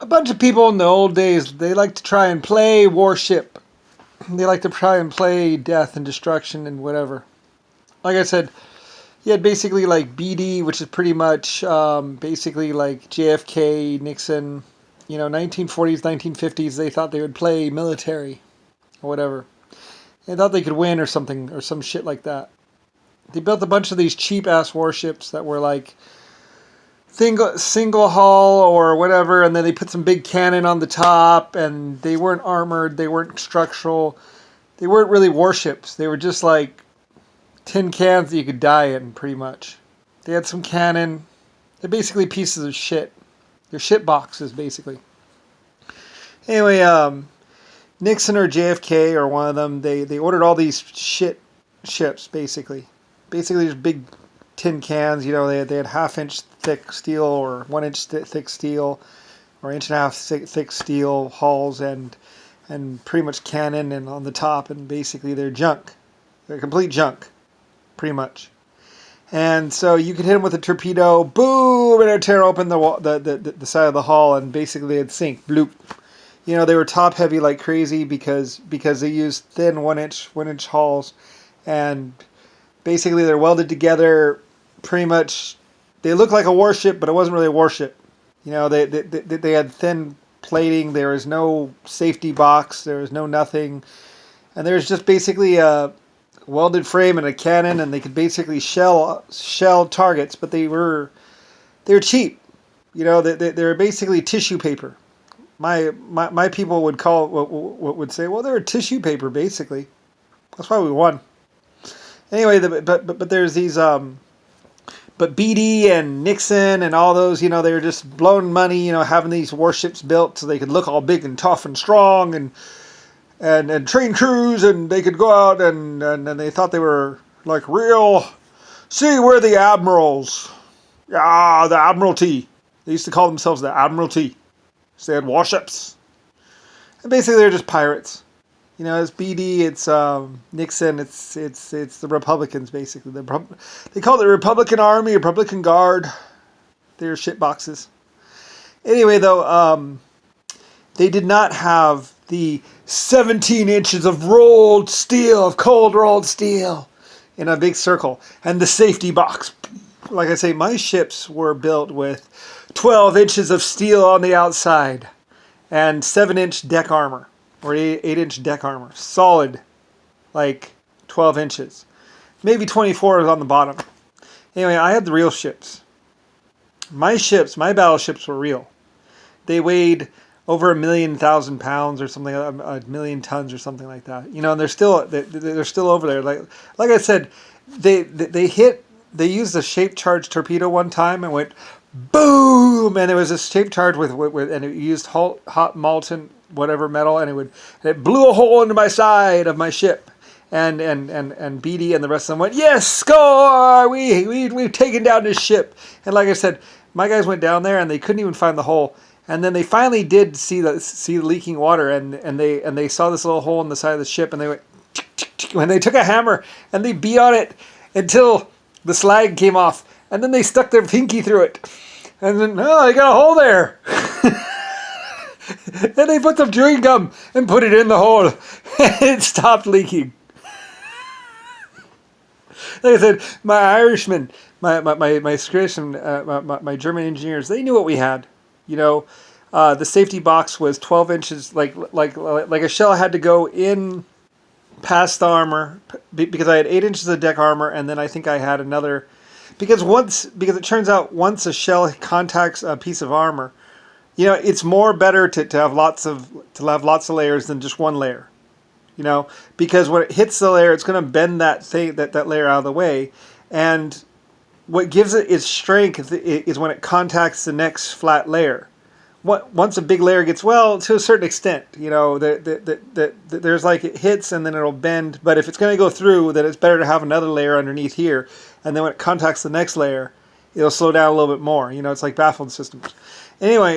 a bunch of people in the old days, they like to try and play warship. They like to try and play death and destruction and whatever. Like I said, you had basically like BD, which is pretty much basically like JFK, Nixon, 1940s, 1950s. They thought they would play military or whatever. They thought they could win or something or some shit like that. They built a bunch of these cheap ass warships that were like single hull or whatever, and then they put some big cannon on the top, and they weren't armored, they weren't structural, they weren't really warships. They were just like tin cans that you could die in, pretty much. They had some cannon. They're basically pieces of shit. They're shit boxes, basically. Anyway, Nixon or JFK or one of them, they ordered all these shit ships, basically. Basically, just big tin cans. They had half-inch thick steel or 1-inch thick steel or inch and a half thick steel hulls and pretty much cannon and on the top, and basically they're junk. They're complete junk, pretty much. And so you could hit them with a torpedo, boom, and it'd tear open the side of the hull, and basically it'd sink, bloop. They were top heavy like crazy because they used thin 1-inch hulls, and basically they're welded together. Pretty much, they look like a warship, but it wasn't really a warship. They had thin plating. There was no safety box. There was no nothing, and there was just basically a welded frame and a cannon, and they could basically shell targets, but they were cheap. They were basically tissue paper. My people would say, well, they're tissue paper basically. That's why we won. Anyway, but there's these but BD and Nixon and all those, they were just blowing money, having these warships built so they could look all big and tough and strong and train crews, and they could go out and they thought they were like real. See, we're the admirals. Ah, the Admiralty. They used to call themselves the Admiralty. So they had warships. And basically they're just pirates. It's BD, it's Nixon, it's the Republicans, basically. They call it the Republican Army, Republican Guard. They're shit boxes. Anyway, though, they did not have the 17 inches of cold rolled steel in a big circle, and the safety box. Like I say, my ships were built with 12 inches of steel on the outside and 7-inch deck armor. Or 8-inch deck armor. Solid, like 12 inches. Maybe 24 is on the bottom. Anyway, I had the real ships. My battleships were real. They weighed over 1,000,000 pounds or something, a million tons or something like that. And they're still over there. Like I said, they used a shape charge torpedo one time and went boom, and it was a shape charge with and it used hot molten whatever metal, and it blew a hole into my side of my ship, and BD and the rest of them went, yes, score, we've taken down this ship. And like I said, my guys went down there and they couldn't even find the hole, and then they finally did see the leaking water, and they saw this little hole in the side of the ship, and they went when they took a hammer and they beat on it until the slag came off, and then they stuck their pinky through it, and then they got a hole there. Then they put some chewing gum and put it in the hole, and it stopped leaking. Like I said, my Irishmen, my Scottish and my German engineers, they knew what we had. The safety box was 12 inches, like a shell had to go in past the armor, because I had 8 inches of deck armor, and then I think I had another, because it turns out once a shell contacts a piece of armor, it's more better to have lots of layers than just one layer. Because when it hits the layer, it's going to bend that layer out of the way, and what gives it its strength is when it contacts the next flat layer. Once a big layer gets, to a certain extent, there's like it hits and then it'll bend, but if it's going to go through, then it's better to have another layer underneath here, and then when it contacts the next layer, it'll slow down a little bit more. It's like baffled systems. Anyway,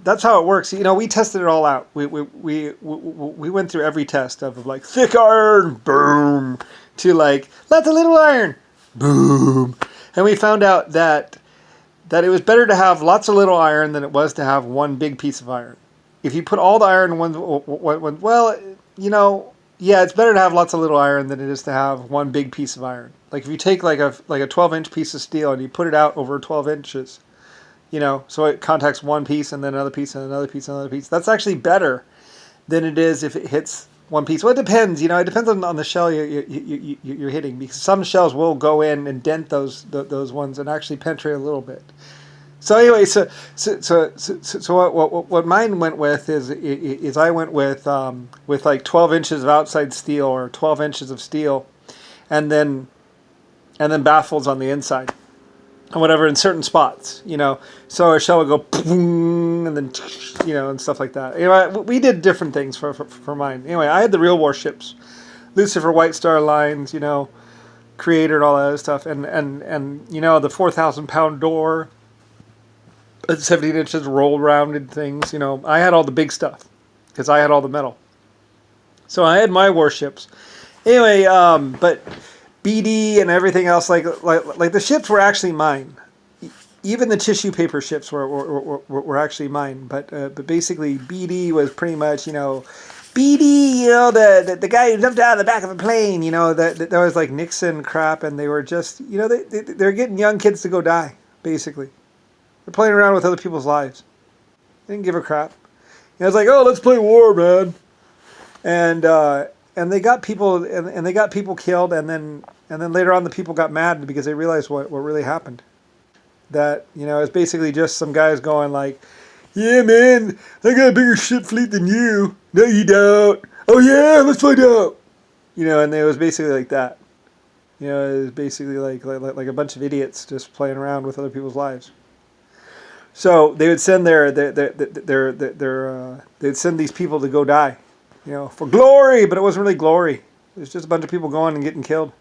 that's how it works. We tested it all out. We went through every test of like thick iron, boom, to like lots of little iron, boom, and we found out that that it was better to have lots of little iron than it was to have one big piece of iron. If you put all the iron in one, well, yeah, it's better to have lots of little iron than it is to have one big piece of iron. Like if you take like a 12-inch piece of steel and you put it out over 12 inches, so it contacts one piece and then another piece and another piece and another piece. That's actually better than it is if it hits one piece. Well, it depends. It depends on the shell you're hitting, because some shells will go in and dent those ones and actually penetrate a little bit. So anyway, so what mine went with is I went with like 12 inches of outside steel or 12 inches of steel, and then baffles on the inside, and whatever in certain spots, So a shell would go boom, and then and stuff like that. Anyway, we did different things for mine. Anyway, I had the real warships, Lucifer, White Star Lines, Creator, and all that other stuff, and the 4,000-pound door. 17 inches roll rounded things, I had all the big stuff because I had all the metal. So I had my warships. Anyway, but BD and everything else, like the ships were actually mine. Even the tissue paper ships were actually mine. But basically BD was pretty much, BD, the guy who jumped out of the back of a plane, that was like Nixon crap, and they were just, they're getting young kids to go die, basically. They're playing around with other people's lives. They didn't give a crap. It's like, oh, let's play war, man. And they got people and they got people killed, and then later on the people got mad because they realized what really happened. That it's basically just some guys going like, yeah, man, I got a bigger ship fleet than you. No, you don't. Oh yeah, let's find out. And it was basically like that. It was basically like a bunch of idiots just playing around with other people's lives. So they would send they'd send these people to go die, for glory, but it wasn't really glory. It was just a bunch of people going and getting killed.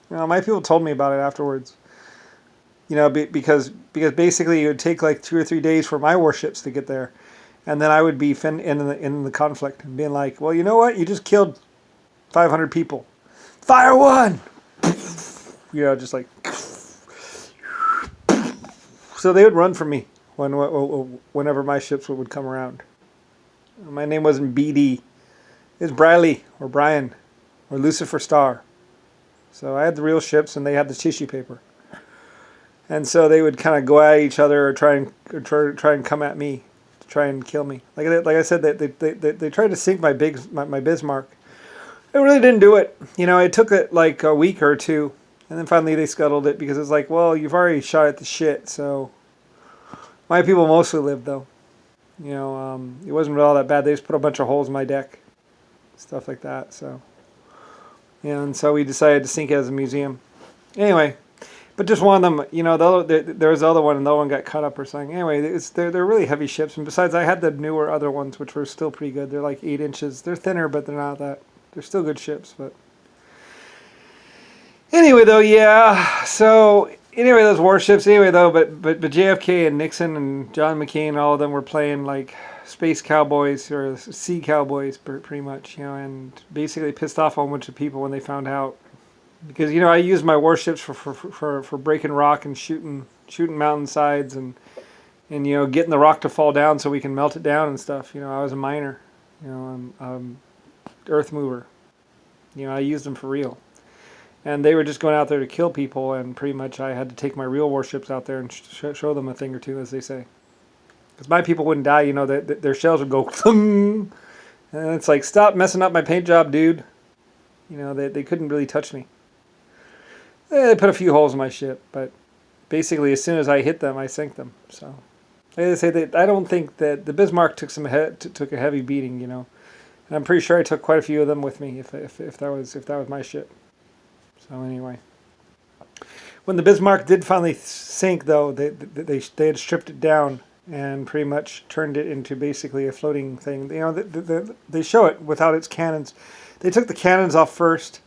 My people told me about it afterwards. Because basically it would take like 2 or 3 days for my warships to get there, and then I would be in the conflict and being like, well, you know what? You just killed 500 people. Fire one. Just like. So they would run from me whenever my ships would come around. My name wasn't BD. It was Briley or Brian or Lucifer Star. So I had the real ships and they had the tissue paper. And so they would kind of go at each other or try and come at me to try and kill me. Like I said, they tried to sink my Bismarck. It really didn't do it. It took it like a week or two. And then finally they scuttled it because it's like, well, you've already shot at the shit, so... My people mostly lived, though. It wasn't really all that bad. They just put a bunch of holes in my deck. Stuff like that, so... and so we decided to sink it as a museum. Anyway, but just one of them, there was the other one, and the other one got cut up or something. Anyway, they're really heavy ships, and besides, I had the newer other ones, which were still pretty good. They're like 8 inches. They're thinner, but they're not that... They're still good ships, but... Anyway, though, yeah. So anyway, those warships. Anyway, though, but JFK and Nixon and John McCain, all of them were playing like space cowboys or sea cowboys, pretty much. And basically pissed off a whole bunch of people when they found out, because I used my warships for breaking rock and shooting mountainsides and getting the rock to fall down so we can melt it down and stuff. I was a miner. I'm earth mover. I used them for real. And they were just going out there to kill people, and pretty much I had to take my real warships out there and show them a thing or two, as they say. Because my people wouldn't die, their shells would go, thung, and it's like, stop messing up my paint job, dude. They couldn't really touch me. They put a few holes in my ship, but basically as soon as I hit them, I sank them. So, like I say, I don't think that the Bismarck took a heavy beating, and I'm pretty sure I took quite a few of them with me if that was my ship. So anyway, when the Bismarck did finally sink, though, they had stripped it down and pretty much turned it into basically a floating thing. They show it without its cannons. They took the cannons off first,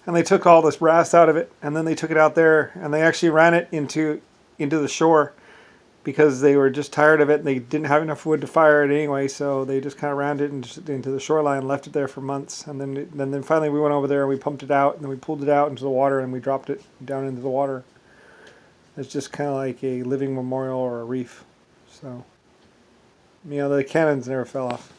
and they took all this brass out of it, and then they took it out there, and they actually ran it into the shore, because they were just tired of it, and they didn't have enough wood to fire it anyway, so they just kind of ran it into the shoreline and left it there for months. And then finally we went over there and we pumped it out, and then we pulled it out into the water and we dropped it down into the water. It's just kind of like a living memorial or a reef. So, the cannons never fell off.